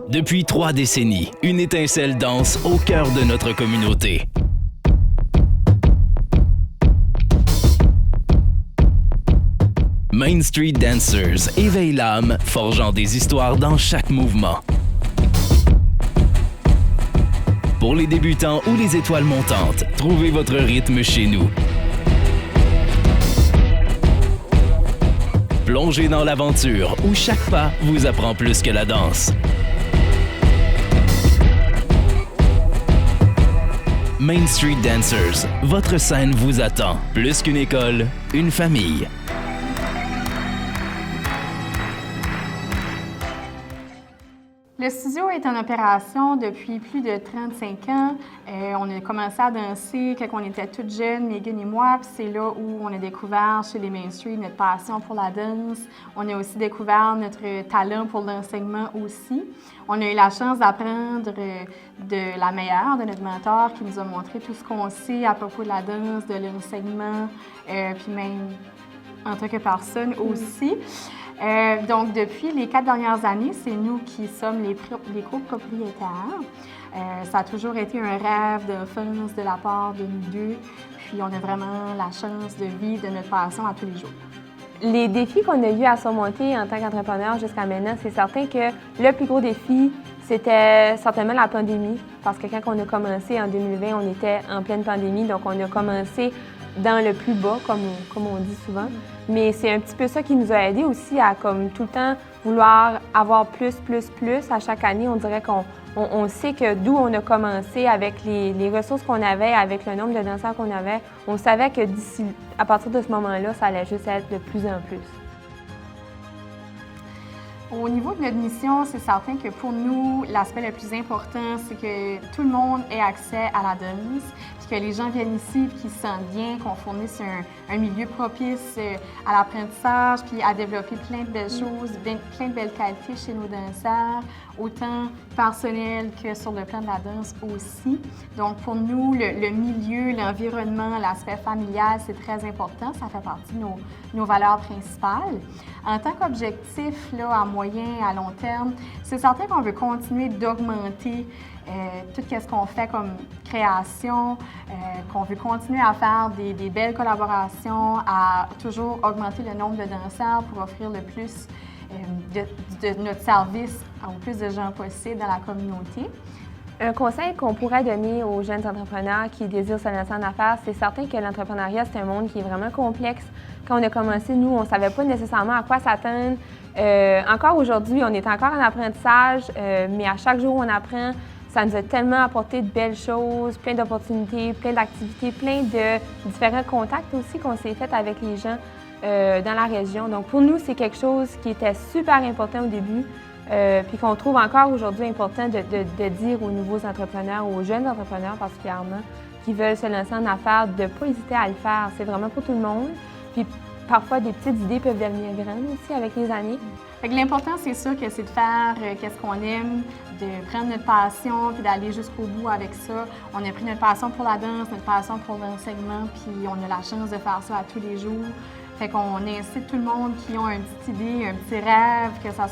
Depuis 3 décennies, une étincelle danse au cœur de notre communauté. Main Street Dancers éveille l'âme, forgeant des histoires dans chaque mouvement. Pour les débutants ou les étoiles montantes, trouvez votre rythme chez nous. Plongez dans l'aventure où chaque pas vous apprend plus que la danse. Main Street Dancers, votre scène vous attend. Plus qu'une école, une famille. Le studio est en opération depuis plus de 35 ans. On a commencé à danser quand on était toutes jeunes, Megan et moi, puis c'est là où on a découvert chez les Main Street notre passion pour la danse. On a aussi découvert notre talent pour l'enseignement aussi. On a eu la chance d'apprendre de la meilleure, de notre mentor qui nous a montré tout ce qu'on sait à propos de la danse, de l'enseignement, puis même en tant que personne aussi. Donc, depuis les 4 dernières années, c'est nous qui sommes les copropriétaires. Ça a toujours été un rêve d'enfance de la part de nous deux. Puis, on a vraiment la chance de vivre de notre passion à tous les jours. Les défis qu'on a eu à surmonter en tant qu'entrepreneur jusqu'à maintenant, c'est certain que le plus gros défi, c'était certainement la pandémie. Parce que quand on a commencé en 2020, on était en pleine pandémie. Donc, on a commencé dans le plus bas, comme on dit souvent. Mais c'est un petit peu ça qui nous a aidés aussi à comme tout le temps vouloir avoir plus. À chaque année, on dirait qu'on sait que d'où on a commencé avec les ressources qu'on avait, avec le nombre de danseurs qu'on avait, on savait que à partir de ce moment-là, ça allait juste être de plus en plus. Au niveau de notre mission, c'est certain que pour nous, l'aspect le plus important, c'est que tout le monde ait accès à la danse, puis que les gens viennent ici, puis qu'ils se sentent bien, qu'on fournisse un milieu propice à l'apprentissage, puis à développer plein de belles choses, plein de belles qualités chez nos danseurs, autant personnel que sur le plan de la danse aussi. Donc pour nous, le milieu, l'environnement, l'aspect familial, c'est très important. Ça fait partie de nos valeurs principales. En tant qu'objectif, là, à moyen et à long terme, c'est certain qu'on veut continuer d'augmenter tout ce qu'on fait comme création, qu'on veut continuer à faire des belles collaborations, à toujours augmenter le nombre de danseurs pour offrir le plus de notre service au plus de gens possible dans la communauté. Un conseil qu'on pourrait donner aux jeunes entrepreneurs qui désirent se lancer en affaires, c'est certain que l'entrepreneuriat, c'est un monde qui est vraiment complexe. Quand on a commencé, nous, on ne savait pas nécessairement à quoi s'attendre. Encore aujourd'hui, on est encore en apprentissage, mais à chaque jour, on apprend. Ça nous a tellement apporté de belles choses, plein d'opportunités, plein d'activités, plein de différents contacts aussi qu'on s'est fait avec les gens dans la région. Donc pour nous, c'est quelque chose qui était super important au début, puis qu'on trouve encore aujourd'hui important de dire aux nouveaux entrepreneurs, aux jeunes entrepreneurs particulièrement, qui veulent se lancer en affaires, de ne pas hésiter à le faire. C'est vraiment pour tout le monde. Puis parfois, des petites idées peuvent devenir grandes aussi avec les années. L'important, c'est sûr que c'est de faire qu'est-ce qu'on aime, de prendre notre passion puis d'aller jusqu'au bout avec ça. On a pris notre passion pour la danse, notre passion pour l'enseignement, puis on a la chance de faire ça à tous les jours. Fait qu'on incite tout le monde qui ont une petite idée, un petit rêve, que ça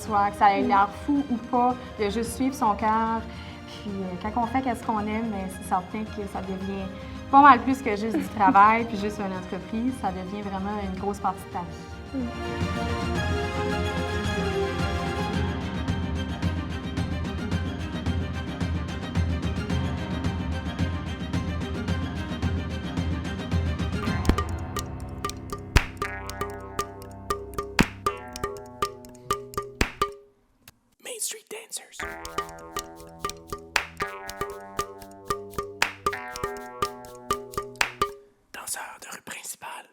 ait l'air fou ou pas, de juste suivre son cœur. Puis quand on fait qu'est-ce qu'on aime, c'est certain que ça devient pas mal plus que juste du travail puis juste une entreprise. Ça devient vraiment une grosse partie de ta vie. Main Street Dancers. Danseurs de rue principale.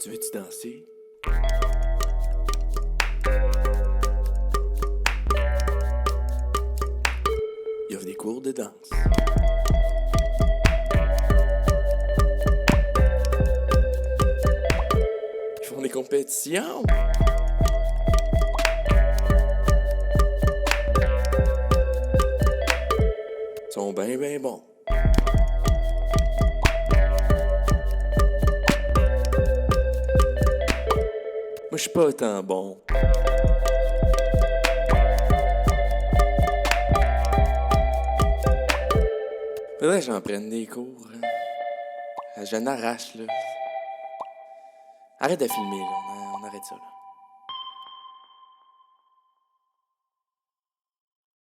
Tu veux-tu danser? Il offre des cours de danse. Ils font des compétitions. sont ben bons. Moi, je suis pas autant bon. Faudrait que j'en prenne des cours. Hein. Je n'arrache, là. Arrête de filmer, là. On arrête ça, là.